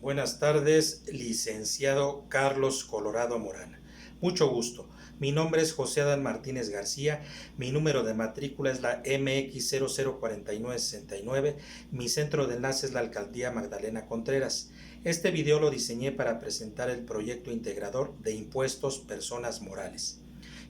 Buenas tardes, licenciado Carlos Colorado Morán. Mucho gusto. Mi nombre es José Adán Martínez García, mi número de matrícula es la MX004969, mi centro de enlace es la Alcaldía Magdalena Contreras. Este video lo diseñé para presentar el proyecto integrador de impuestos personas morales.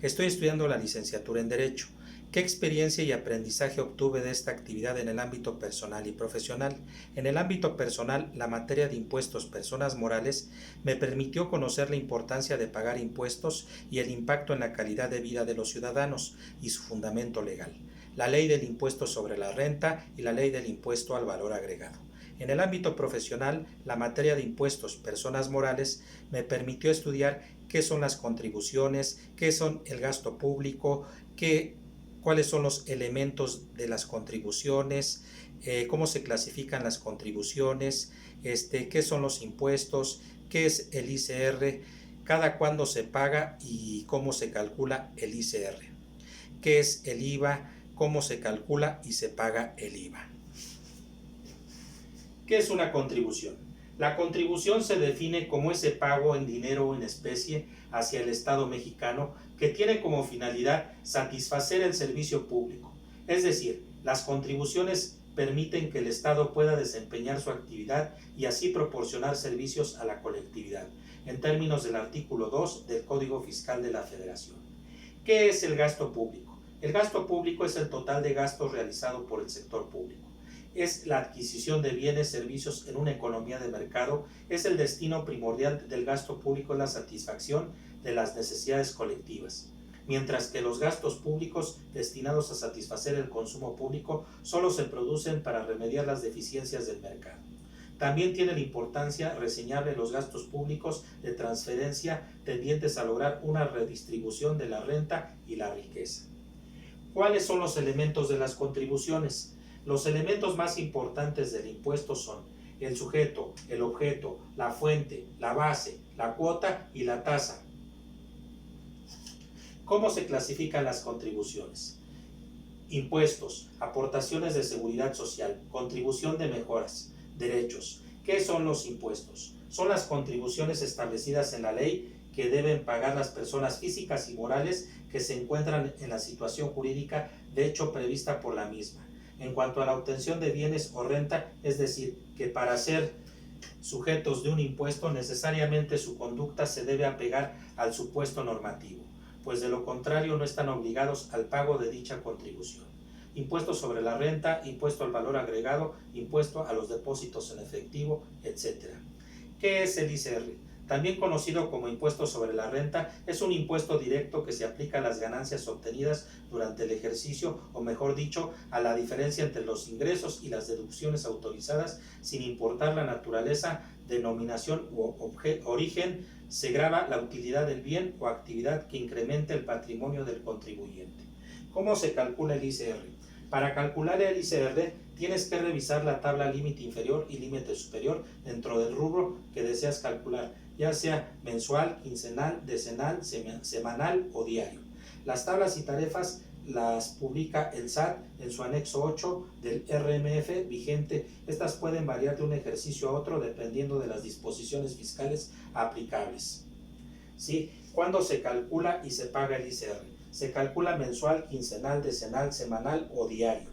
Estoy estudiando la licenciatura en Derecho. ¿Qué experiencia y aprendizaje obtuve de esta actividad en el ámbito personal y profesional? En el ámbito personal, la materia de impuestos personas morales me permitió conocer la importancia de pagar impuestos y el impacto en la calidad de vida de los ciudadanos y su fundamento legal, la ley del impuesto sobre la renta y la ley del impuesto al valor agregado. En el ámbito profesional, la materia de impuestos personas morales me permitió estudiar qué son las contribuciones, qué son el gasto público, cuáles son los elementos de las contribuciones, cómo se clasifican las contribuciones, qué son los impuestos, qué es el ICR, cada cuándo se paga y cómo se calcula el ICR, qué es el IVA, cómo se calcula y se paga el IVA. ¿Qué es una contribución? La contribución se define como ese pago en dinero o en especie hacia el Estado mexicano que tiene como finalidad satisfacer el servicio público. Es decir, las contribuciones permiten que el Estado pueda desempeñar su actividad y así proporcionar servicios a la colectividad, en términos del artículo 2 del Código Fiscal de la Federación. ¿Qué es el gasto público? El gasto público es el total de gastos realizado por el sector público. Es la adquisición de bienes, servicios en una economía de mercado, es el destino primordial del gasto público, la satisfacción de las necesidades colectivas, mientras que los gastos públicos destinados a satisfacer el consumo público solo se producen para remediar las deficiencias del mercado. También tienen importancia reseñable los gastos públicos de transferencia tendientes a lograr una redistribución de la renta y la riqueza. ¿Cuáles son los elementos de las contribuciones? Los elementos más importantes del impuesto son el sujeto, el objeto, la fuente, la base, la cuota y la tasa. ¿Cómo se clasifican las contribuciones? Impuestos, aportaciones de seguridad social, contribución de mejoras, derechos. ¿Qué son los impuestos? Son las contribuciones establecidas en la ley que deben pagar las personas físicas y morales que se encuentran en la situación jurídica de hecho prevista por la misma. En cuanto a la obtención de bienes o renta, es decir, que para ser sujetos de un impuesto necesariamente su conducta se debe apegar al supuesto normativo, pues de lo contrario no están obligados al pago de dicha contribución. Impuesto sobre la renta, impuesto al valor agregado, impuesto a los depósitos en efectivo, etc. ¿Qué es el ICR? También conocido como impuesto sobre la renta, es un impuesto directo que se aplica a las ganancias obtenidas durante el ejercicio, o mejor dicho, a la diferencia entre los ingresos y las deducciones autorizadas, sin importar la naturaleza, denominación u origen. Se grava la utilidad del bien o actividad que incremente el patrimonio del contribuyente. ¿Cómo se calcula el ICR? Para calcular el ICR tienes que revisar la tabla límite inferior y límite superior dentro del rubro que deseas calcular, ya sea mensual, quincenal, decenal, semanal o diario. Las tablas y tarifas las publica el SAT en su anexo 8 del RMF vigente. Estas pueden variar de un ejercicio a otro dependiendo de las disposiciones fiscales aplicables. ¿Sí? ¿Cuándo se calcula y se paga el ICR? Se calcula mensual, quincenal, decenal, semanal o diario.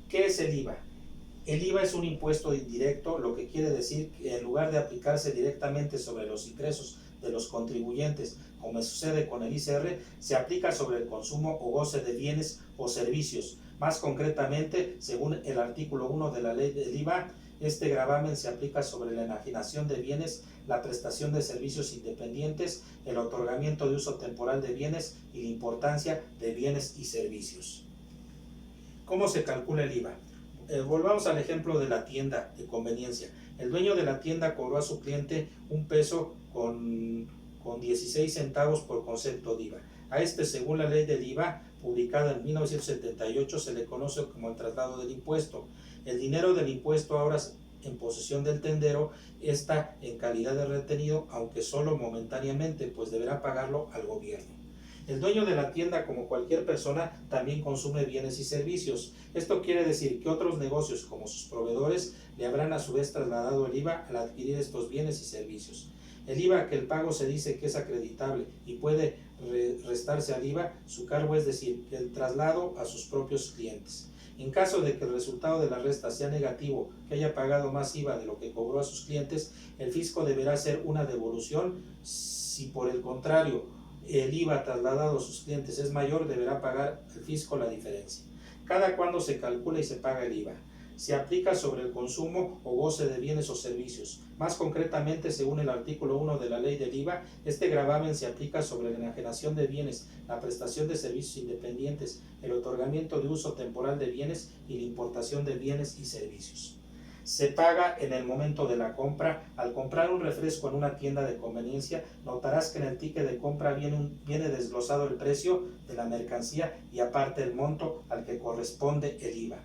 ¿Qué es el IVA? El IVA es un impuesto indirecto, lo que quiere decir que en lugar de aplicarse directamente sobre los ingresos de los contribuyentes, como sucede con el ICR, se aplica sobre el consumo o goce de bienes o servicios. Más concretamente, según el artículo 1 de la ley del IVA, este gravamen se aplica sobre la enajenación de bienes, la prestación de servicios independientes, el otorgamiento de uso temporal de bienes y la importancia de bienes y servicios. ¿Cómo se calcula el IVA? Volvamos al ejemplo de la tienda de conveniencia. El dueño de la tienda cobró a su cliente $1 con 16 centavos por concepto de IVA. A este, según la ley del IVA, publicada en 1978, se le conoce como el traslado del impuesto. El dinero del impuesto ahora en posesión del tendero está en calidad de retenido, aunque solo momentáneamente, pues deberá pagarlo al gobierno. El dueño de la tienda, como cualquier persona, también consume bienes y servicios. Esto quiere decir que otros negocios, como sus proveedores, le habrán a su vez trasladado el IVA al adquirir estos bienes y servicios. El IVA, que el pago se dice que es acreditable y puede restarse al IVA, su cargo, es decir, el traslado a sus propios clientes. En caso de que el resultado de la resta sea negativo, que haya pagado más IVA de lo que cobró a sus clientes, el fisco deberá hacer una devolución. Si por el contrario el IVA trasladado a sus clientes es mayor, deberá pagar el fisco la diferencia. ¿Cada cuándo se calcula y se paga el IVA? Se aplica sobre el consumo o goce de bienes o servicios. Más concretamente, según el artículo 1 de la ley del IVA, este gravamen se aplica sobre la enajenación de bienes, la prestación de servicios independientes, el otorgamiento de uso temporal de bienes y la importación de bienes y servicios. Se paga en el momento de la compra. Al comprar un refresco en una tienda de conveniencia, notarás que en el ticket de compra viene desglosado el precio de la mercancía y aparte el monto al que corresponde el IVA.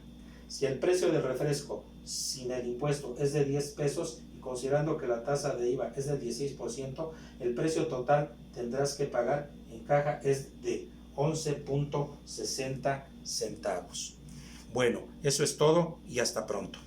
Si el precio del refresco sin el impuesto es de 10 pesos y considerando que la tasa de IVA es del 16%, el precio total tendrás que pagar en caja es de 11.60 centavos. Bueno, eso es todo y hasta pronto.